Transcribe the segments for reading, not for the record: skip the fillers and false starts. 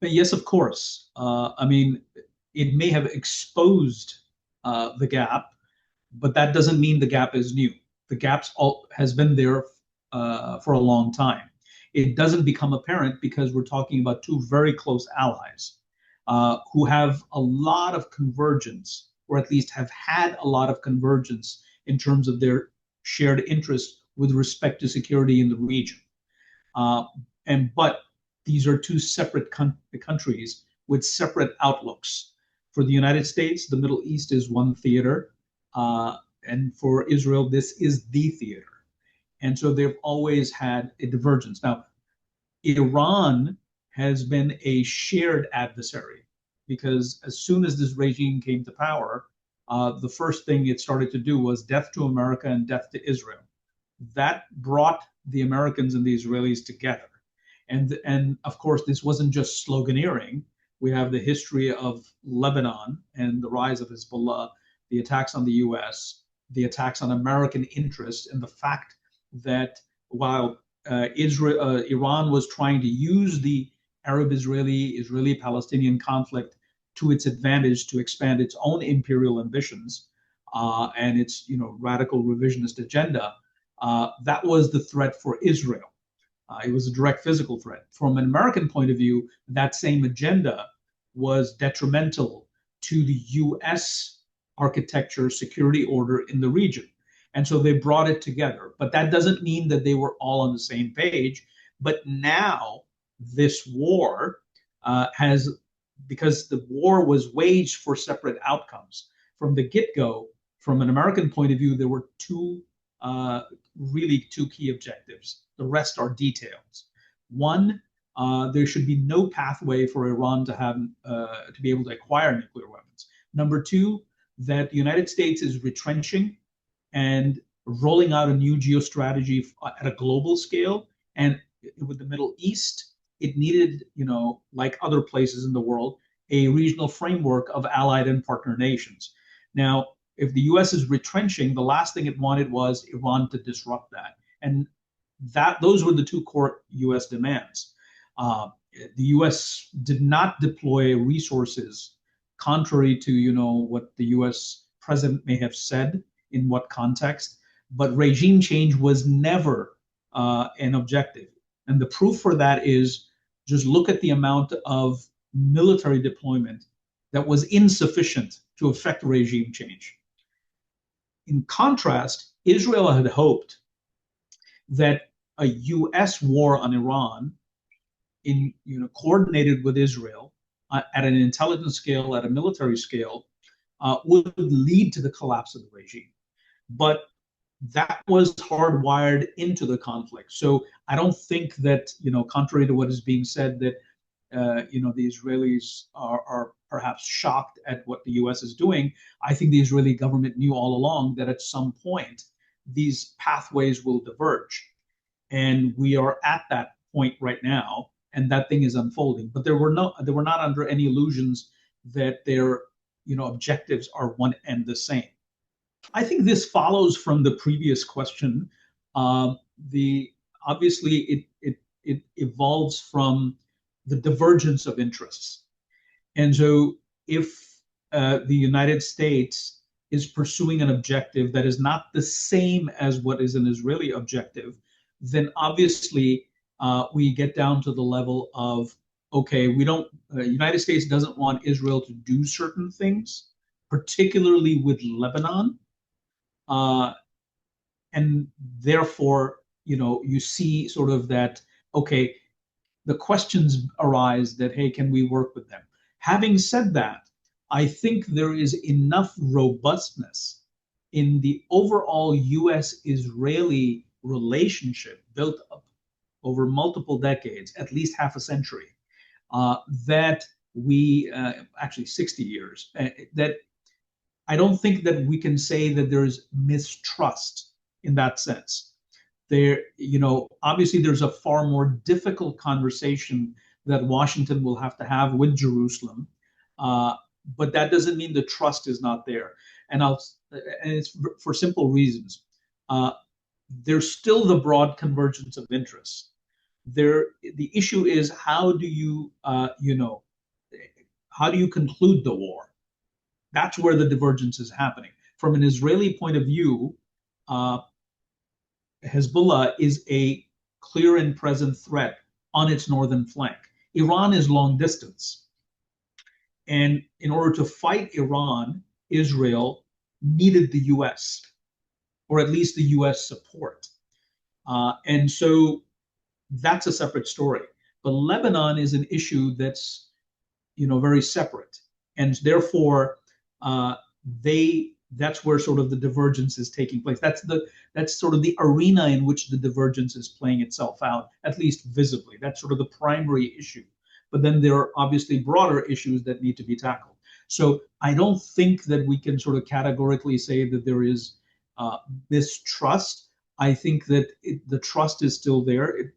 But yes, of course. I mean, it may have exposed the gap, but that doesn't mean the gap is new. The has been there for a long time. It doesn't become apparent because we're talking about two very close allies who have a lot of convergence, or at least have had a lot of convergence in terms of their shared interest with respect to security in the region. Uh, but these are two separate countries with separate outlooks. For the United States, the Middle East is one theater, and for Israel, this is the theater. And so they've always had a divergence. Now, Iran has been a shared adversary because as soon as this regime came to power, the first thing it started to do was death to America and death to Israel. That brought the Americans and the Israelis together. And of course, this wasn't just sloganeering. We have the history of Lebanon and the rise of Hezbollah, the attacks on the US, the attacks on American interests, and the fact that while Iran was trying to use the Arab-Israeli-Palestinian conflict to its advantage to expand its own imperial ambitions and its radical revisionist agenda, that was the threat for Israel. It was a direct physical threat. From an American point of view, that same agenda was detrimental to the U.S. architecture, security order in the region. And so they brought it together. But that doesn't mean that they were all on the same page. But now this war because the war was waged for separate outcomes. From the get-go, from an American point of view, there were really two key objectives. The rest are details. One, there should be no pathway for Iran to be able to acquire nuclear weapons. Number two, that the United States is retrenching and rolling out a new geostrategy at a global scale. And with the Middle East, it needed, like other places in the world, a regional framework of allied and partner nations. Now, if the US is retrenching, the last thing it wanted was Iran to disrupt that. And those were the two core US demands. The US did not deploy resources contrary to what the US president may have said in what context, but regime change was never an objective. And the proof for that is just look at the amount of military deployment that was insufficient to effect regime change. In contrast, Israel had hoped that a U.S. war on Iran, coordinated with Israel at an intelligence scale, at a military scale, would lead to the collapse of the regime. But that was hardwired into the conflict. So I don't think that, contrary to what is being said, that the Israelis are perhaps shocked at what the U.S. is doing. I think the Israeli government knew all along that at some point these pathways will diverge, and we are at that point right now, and that thing is unfolding. But they were not under any illusions that their objectives are one and the same. I think this follows from the previous question. Obviously it evolves from the divergence of interests, and so if the United States is pursuing an objective that is not the same as what is an Israeli objective, then obviously we get down to the level of, okay, we don't. United States doesn't want Israel to do certain things, particularly with Lebanon. And therefore, you see sort of that, okay, the questions arise that, hey, can we work with them? Having said that, I think there is enough robustness in the overall US-Israeli relationship built up over multiple decades, at least half a century, that actually 60 years, that I don't think that we can say that there's mistrust in that sense. Obviously there's a far more difficult conversation that Washington will have to have with Jerusalem, but that doesn't mean the trust is not there. And it's for simple reasons. There's still the broad convergence of interests. The issue is how do you how do you conclude the war? That's where the divergence is happening. From an Israeli point of view, uh, Hezbollah is a clear and present threat on its northern flank. Iran is long distance. And in order to fight Iran, Israel needed the US, or at least the US support. And so that's a separate story. But Lebanon is an issue that's, very separate. And therefore, that's where sort of the divergence is taking place. That's sort of the arena in which the divergence is playing itself out, at least visibly. That's sort of the primary issue. But then there are obviously broader issues that need to be tackled. So I don't think that we can sort of categorically say that there is mistrust. I think that the trust is still there.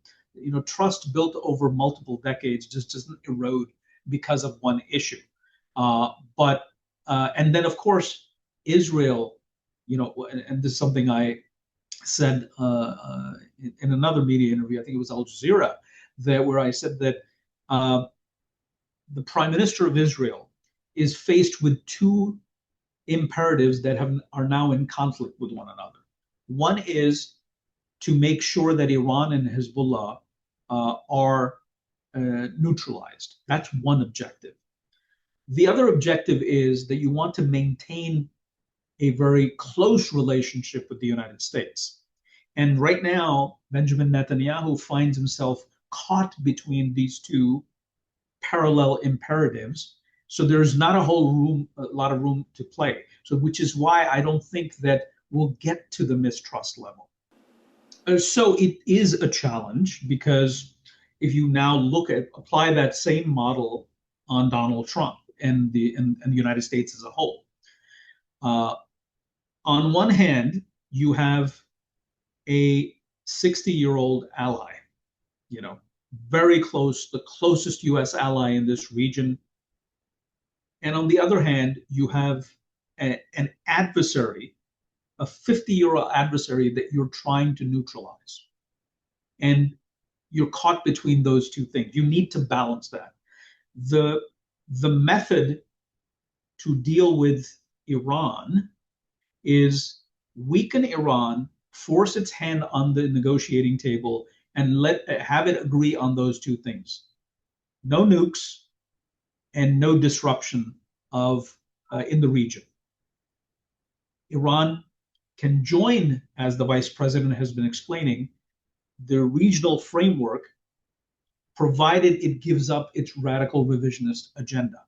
Trust built over multiple decades just doesn't erode because of one issue. And then of course Israel, and this is something I said in another media interview, I think it was Al Jazeera, where I said that the prime minister of Israel is faced with two imperatives that are now in conflict with one another. One is to make sure that Iran and Hezbollah are neutralized. That's one objective. The other objective is that you want to maintain a very close relationship with the United States. And right now, Benjamin Netanyahu finds himself caught between these two parallel imperatives. So there's not a lot of room to play. So which is why I don't think that we'll get to the mistrust level. So it is a challenge because if you now apply that same model on Donald Trump and the United States as a whole. On one hand, you have a 60-year-old ally, very close, the closest US ally in this region. And on the other hand, you have an adversary, a 50-year-old adversary that you're trying to neutralize. And you're caught between those two things. You need to balance that. The method to deal with Iran is weaken Iran, force its hand on the negotiating table, and have it agree on those two things: no nukes and no disruption in the region. Iran can join, as the vice president has been explaining, the regional framework, provided it gives up its radical revisionist agenda.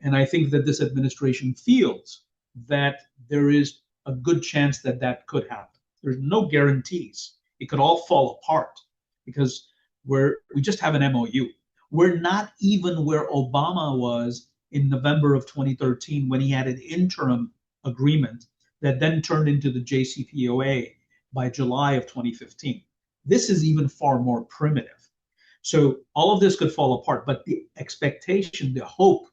And I think that this administration feels that there is a good chance that that could happen. There's no guarantees. It could all fall apart because we just have an MOU. We're not even where Obama was in November of 2013 when he had an interim agreement that then turned into the JCPOA by July of 2015. This is even far more primitive. So all of this could fall apart, but the expectation, the hope,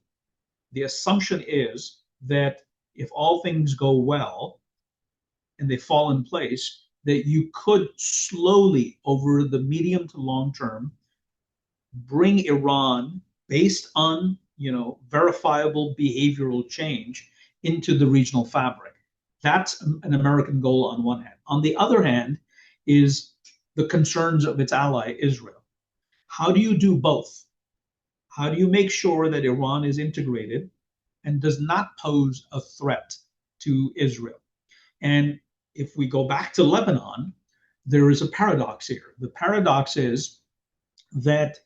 the assumption is that if all things go well and they fall in place, that you could slowly, over the medium to long term, bring Iran, based on verifiable behavioral change, into the regional fabric. That's an American goal on one hand. On the other hand is the concerns of its ally, Israel. How do you do both? How do you make sure that Iran is integrated and does not pose a threat to Israel? And if we go back to Lebanon, there is a paradox here. The paradox is that,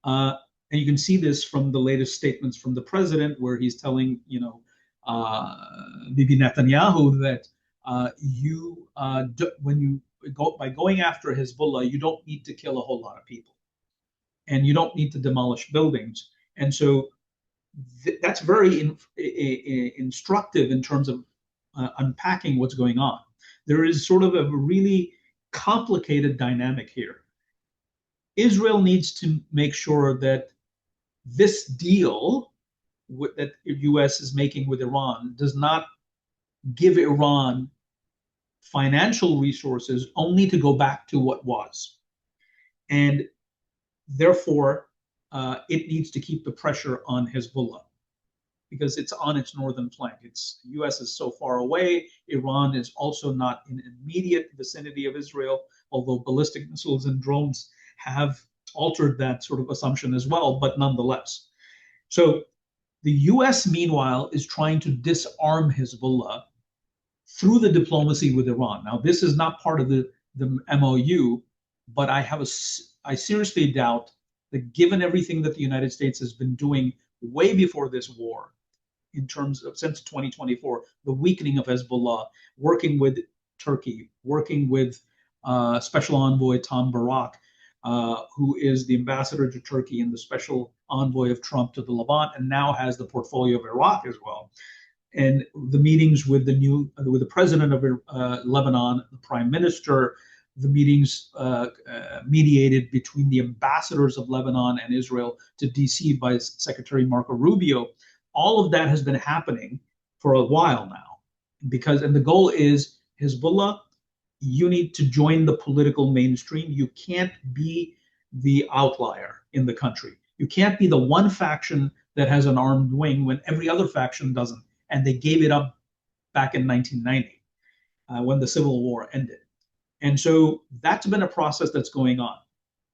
and you can see this from the latest statements from the president, where he's telling, Bibi Netanyahu that by going after Hezbollah, you don't need to kill a whole lot of people, and you don't need to demolish buildings. And so that's very instructive in terms of unpacking what's going on. There is sort of a really complicated dynamic here. Israel needs to make sure that this deal that the US is making with Iran does not give Iran financial resources only to go back to what was. And Therefore, it needs to keep the pressure on Hezbollah because it's on its northern flank. It's the U.S. is so far away. Iran is also not in immediate vicinity of Israel, although ballistic missiles and drones have altered that sort of assumption as well, but nonetheless. So the U.S., meanwhile, is trying to disarm Hezbollah through the diplomacy with Iran. Now, this is not part of the MOU, but I seriously doubt that given everything that the United States has been doing way before this war, in terms of since 2024, the weakening of Hezbollah, working with Turkey, working with Special Envoy Tom Barrack, who is the ambassador to Turkey and the special envoy of Trump to the Levant, and now has the portfolio of Iraq as well. And the meetings with the president of Lebanon, the prime minister, the meetings mediated between the ambassadors of Lebanon and Israel to DC by Secretary Marco Rubio. All of that has been happening for a while now, and the goal is Hezbollah, you need to join the political mainstream. You can't be the outlier in the country. You can't be the one faction that has an armed wing when every other faction doesn't. And they gave it up back in 1990 when the Civil War ended. And so that's been a process that's going on.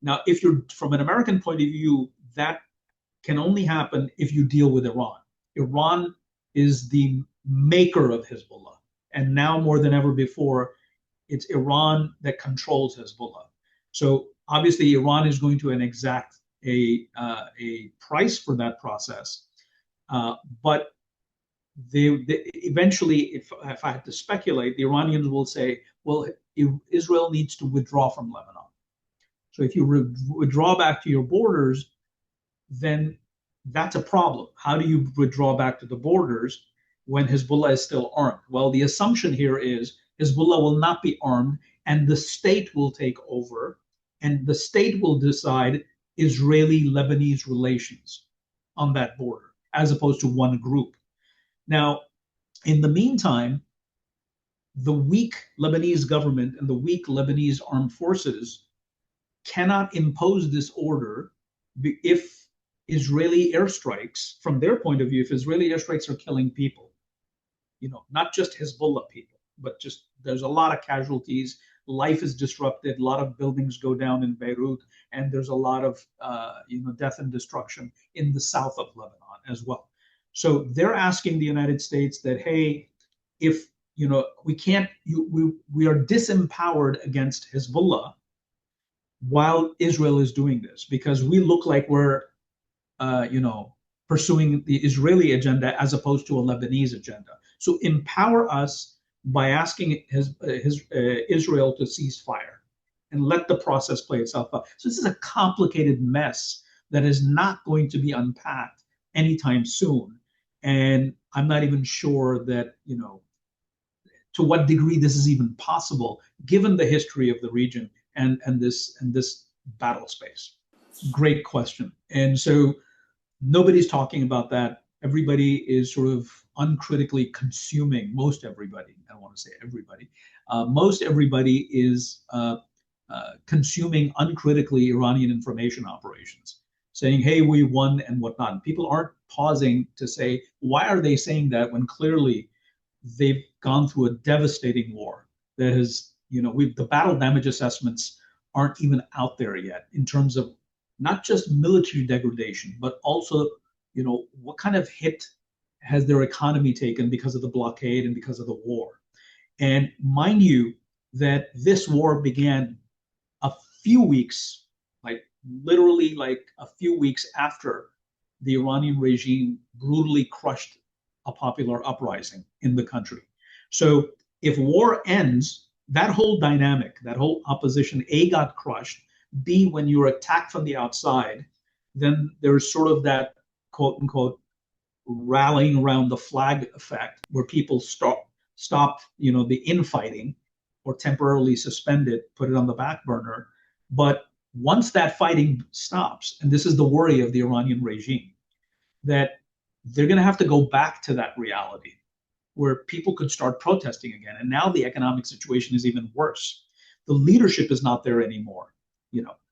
Now, if you're from an American point of view, that can only happen if you deal with Iran. Iran is the maker of Hezbollah. And now more than ever before, it's Iran that controls Hezbollah. So obviously, Iran is going to exact a price for that process. But they eventually, if I had to speculate, the Iranians will say, well, Israel needs to withdraw from Lebanon. So if you withdraw back to your borders, then that's a problem. How do you withdraw back to the borders when Hezbollah is still armed? Well, the assumption here is Hezbollah will not be armed and the state will take over and the state will decide Israeli-Lebanese relations on that border as opposed to one group. Now, in the meantime, the weak Lebanese government and the weak Lebanese armed forces cannot impose this order if Israeli airstrikes, from their point of view, if Israeli airstrikes are killing people, not just Hezbollah people, but just there's a lot of casualties, life is disrupted, a lot of buildings go down in Beirut, and there's a lot of death and destruction in the south of Lebanon as well. So they're asking the United States that, hey, if we can't, we are disempowered against Hezbollah while Israel is doing this because we look like we're pursuing the Israeli agenda as opposed to a Lebanese agenda. So empower us by asking Israel to cease fire and let the process play itself out. So this is a complicated mess that is not going to be unpacked anytime soon. And I'm not even sure that, to what degree this is even possible, given the history of the region and this battle space. Great question. And so nobody's talking about that. Everybody is sort of uncritically consuming, most everybody, I don't want to say everybody, most everybody is consuming uncritically Iranian information operations, saying, hey, we won and whatnot. And people aren't pausing to say, why are they saying that when clearly they've gone through a devastating war that has, the battle damage assessments aren't even out there yet in terms of not just military degradation, but also, what kind of hit has their economy taken because of the blockade and because of the war. And mind you, that this war began a few weeks, literally a few weeks after the Iranian regime brutally crushed a popular uprising in the country. So if war ends, that whole dynamic, that whole opposition, A, got crushed, B, when you're attacked from the outside, then there's sort of that quote unquote rallying around the flag effect where people stop the infighting or temporarily suspend it, put it on the back burner. But once that fighting stops, and this is the worry of the Iranian regime, that they're going to have to go back to that reality where people could start protesting again. And now the economic situation is even worse. The leadership is not there anymore.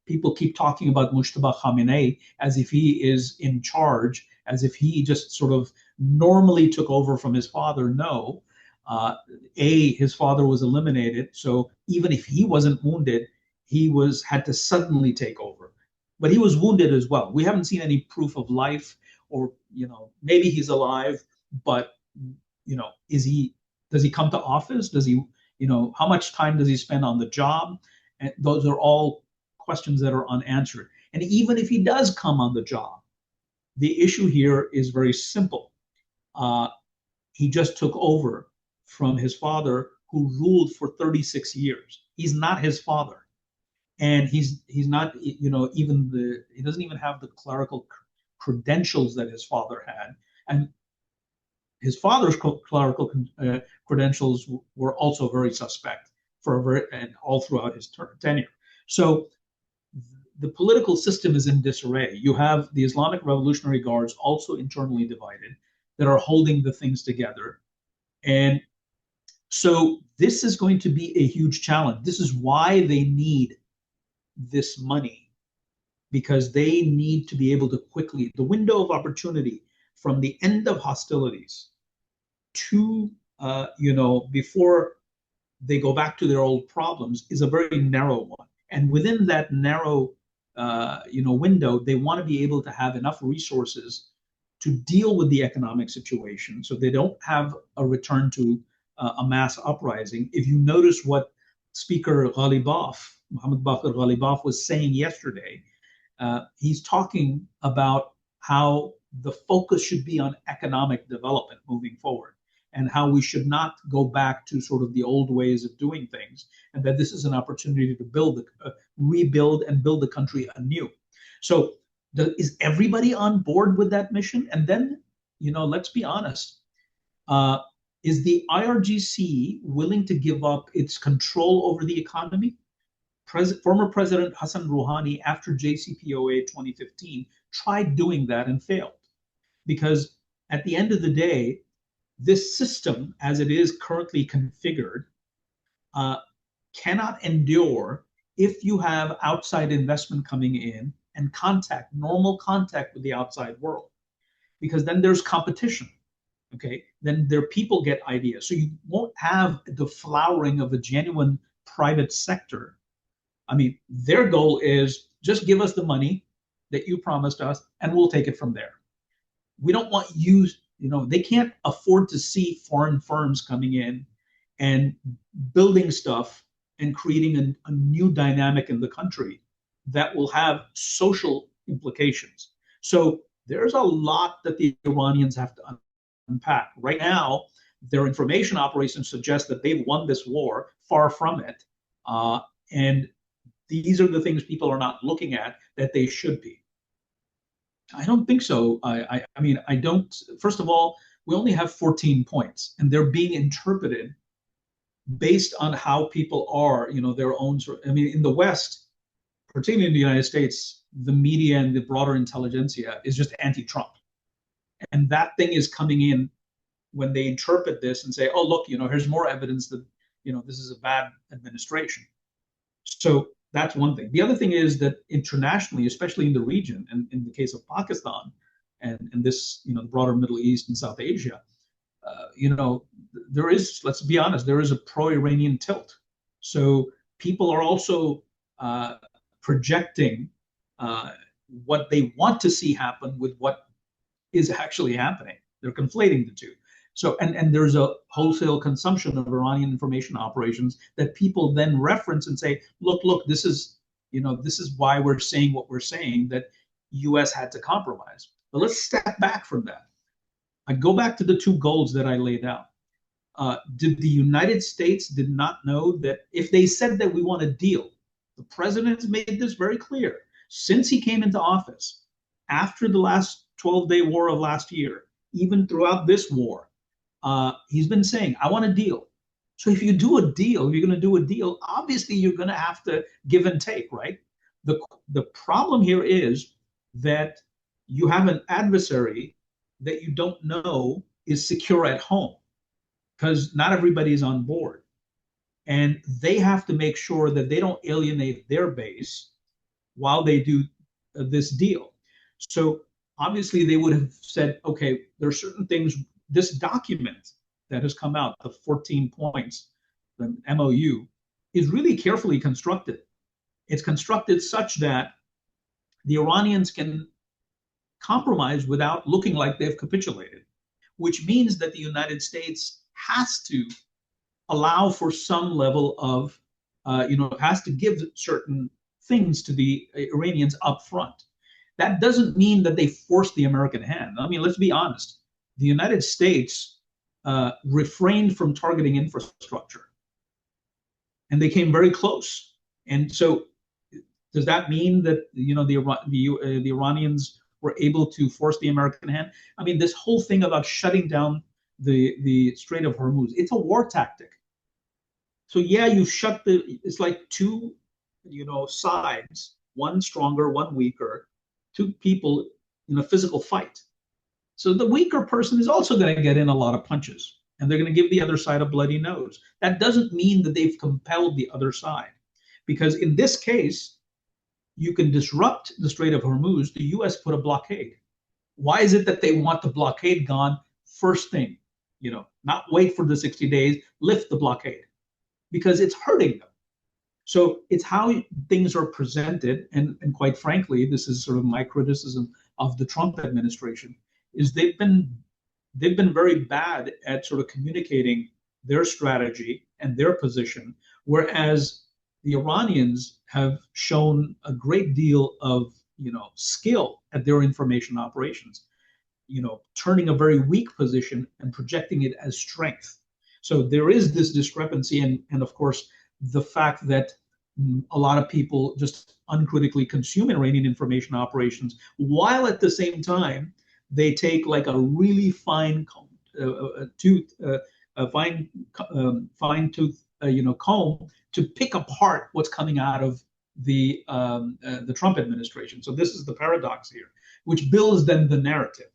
People keep talking about Mujtaba Khamenei as if he is in charge, as if he just sort of normally took over from his father. No. His father was eliminated, so even if he wasn't wounded, he had to suddenly take over. But he was wounded as well. We haven't seen any proof of life, or maybe he's alive, but does he come to office? Does he, how much time does he spend on the job? And those are all questions that are unanswered. And even if he does come on the job, the issue here is very simple. He just took over from his father, who ruled for 36 years. He's not his father, and he's not, he doesn't even have the clerical credentials that his father had, and his father's clerical credentials were also very suspect and all throughout his tenure. So the political system is in disarray. You have the Islamic Revolutionary Guards also internally divided that are holding the things together. And so this is going to be a huge challenge. This is why they need this money, because they need to be able to quickly, the window of opportunity from the end of hostilities to, before they go back to their old problems is a very narrow one. And within that narrow, window, they want to be able to have enough resources to deal with the economic situation, so they don't have a return to a mass uprising. If you notice what Speaker Ghalibaf, Mohammad Baqir Ghalibaf, was saying yesterday, he's talking about how the focus should be on economic development moving forward, and how we should not go back to sort of the old ways of doing things, and that this is an opportunity to rebuild and build the country anew. So is everybody on board with that mission? And then, let's be honest, is the IRGC willing to give up its control over the economy? Former President Hassan Rouhani, after JCPOA 2015, tried doing that and failed. Because at the end of the day, this system, as it is currently configured, cannot endure if you have outside investment coming in and normal contact with the outside world. Because then there's competition, okay? Then people get ideas. So you won't have the flowering of a genuine private sector. I mean, their goal is just give us the money that you promised us, and we'll take it from there. We don't want you, they can't afford to see foreign firms coming in and building stuff and creating a new dynamic in the country that will have social implications. So there's a lot that the Iranians have to unpack. Right now, their information operations suggest that they've won this war. Far from it. And these are the things people are not looking at that they should be. I don't think so. I mean, I don't. First of all, we only have 14 points, and they're being interpreted based on how people are, their own. I mean, in the West, particularly in the United States, the media and the broader intelligentsia is just anti-Trump. And that thing is coming in when they interpret this and say, oh, look, here's more evidence that, this is a bad administration. So that's one thing. The other thing is that internationally, especially in the region, and in the case of Pakistan and this, the broader Middle East and South Asia, there is, let's be honest, there is a pro-Iranian tilt. So people are also projecting what they want to see happen with what is actually happening. They're conflating the two. So, and there's a wholesale consumption of Iranian information operations that people then reference and say, look, this is why we're saying what we're saying, that U.S. had to compromise. But let's step back from that. I go back to the two goals that I laid out. Did the United States did not know that if they said that we want a deal, the president has made this very clear since he came into office, after the last 12-day war of last year, even throughout this war, he's been saying, I want a deal. So if you do a deal, you're going to do a deal, obviously you're going to have to give and take, right? The problem here is that you have an adversary that you don't know is secure at home, because not everybody is on board. And they have to make sure that they don't alienate their base while they do this deal. So obviously they would have said, okay, there are certain things, this document that has come out, the 14 points, the MOU, is really carefully constructed. It's constructed such that the Iranians can compromise without looking like they've capitulated, which means that the United States has to allow for some level of, has to give certain things to the Iranians up front. That doesn't mean that they force the American hand. I mean, let's be honest. The United States refrained from targeting infrastructure, and they came very close. And so, does that mean that the Iranians were able to force the American hand? I mean, this whole thing about shutting down the Strait of Hormuz, it's a war tactic. So yeah, you shut it's like two, sides, one stronger, one weaker, two people in a physical fight. So the weaker person is also going to get in a lot of punches, and they're going to give the other side a bloody nose. That doesn't mean that they've compelled the other side, because in this case, you can disrupt the Strait of Hormuz. The U.S. put a blockade. Why is it that they want the blockade gone first thing? Not wait for the 60 days, lift the blockade, because it's hurting them. So it's how things are presented, and quite frankly, this is sort of my criticism of the Trump administration, is they've been very bad at sort of communicating their strategy and their position, whereas the Iranians have shown a great deal of skill at their information operations, turning a very weak position and projecting it as strength. So there is this discrepancy, and of course the fact that a lot of people just uncritically consume Iranian information operations, while at the same time they take like a really fine tooth comb to pick apart what's coming out of the Trump administration. So this is the paradox here, which builds then the narrative.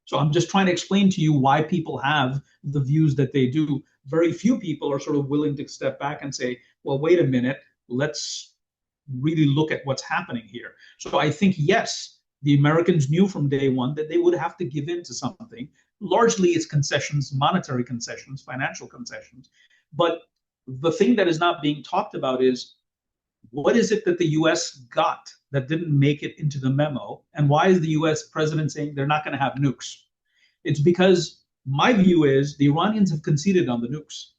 So I'm just trying to explain to you why people have the views that they do. Very few people are sort of willing to step back and say, well, wait a minute, let's really look at what's happening here. So I think, yes, the Americans knew from day one that they would have to give in to something. Largely it's concessions, monetary concessions, financial concessions. But the thing that is not being talked about is, what is it that the U.S. got that didn't make it into the memo? And why is the U.S. president saying they're not going to have nukes? It's because my view is the Iranians have conceded on the nukes.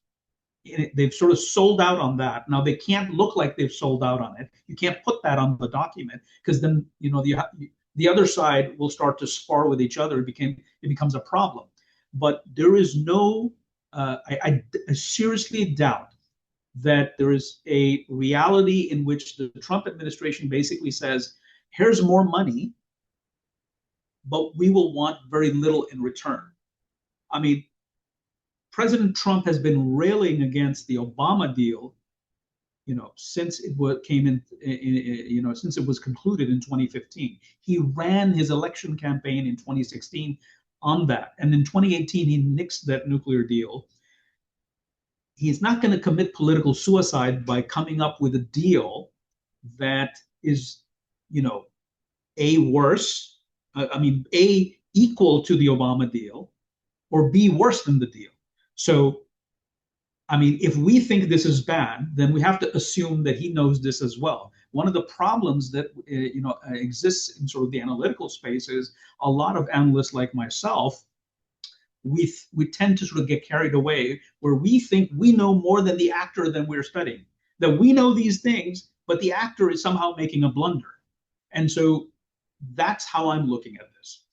They've sort of sold out on that. Now they can't look like they've sold out on it. You can't put that on the document, because then the other side will start to spar with each other. It becomes a problem. But there is no. I seriously doubt that there is a reality in which the Trump administration basically says, here's more money, but we will want very little in return. I mean, President Trump has been railing against the Obama deal, since it came in, since it was concluded in 2015. He ran his election campaign in 2016 on that. And in 2018, he nixed that nuclear deal. He's not going to commit political suicide by coming up with a deal that is, A, worse, A, equal to the Obama deal, or B, worse than the deal. So, if we think this is bad, then we have to assume that he knows this as well. One of the problems that exists in sort of the analytical space is a lot of analysts like myself, we tend to sort of get carried away, where we think we know more than the actor that we're studying, that we know these things, but the actor is somehow making a blunder. And so that's how I'm looking at this.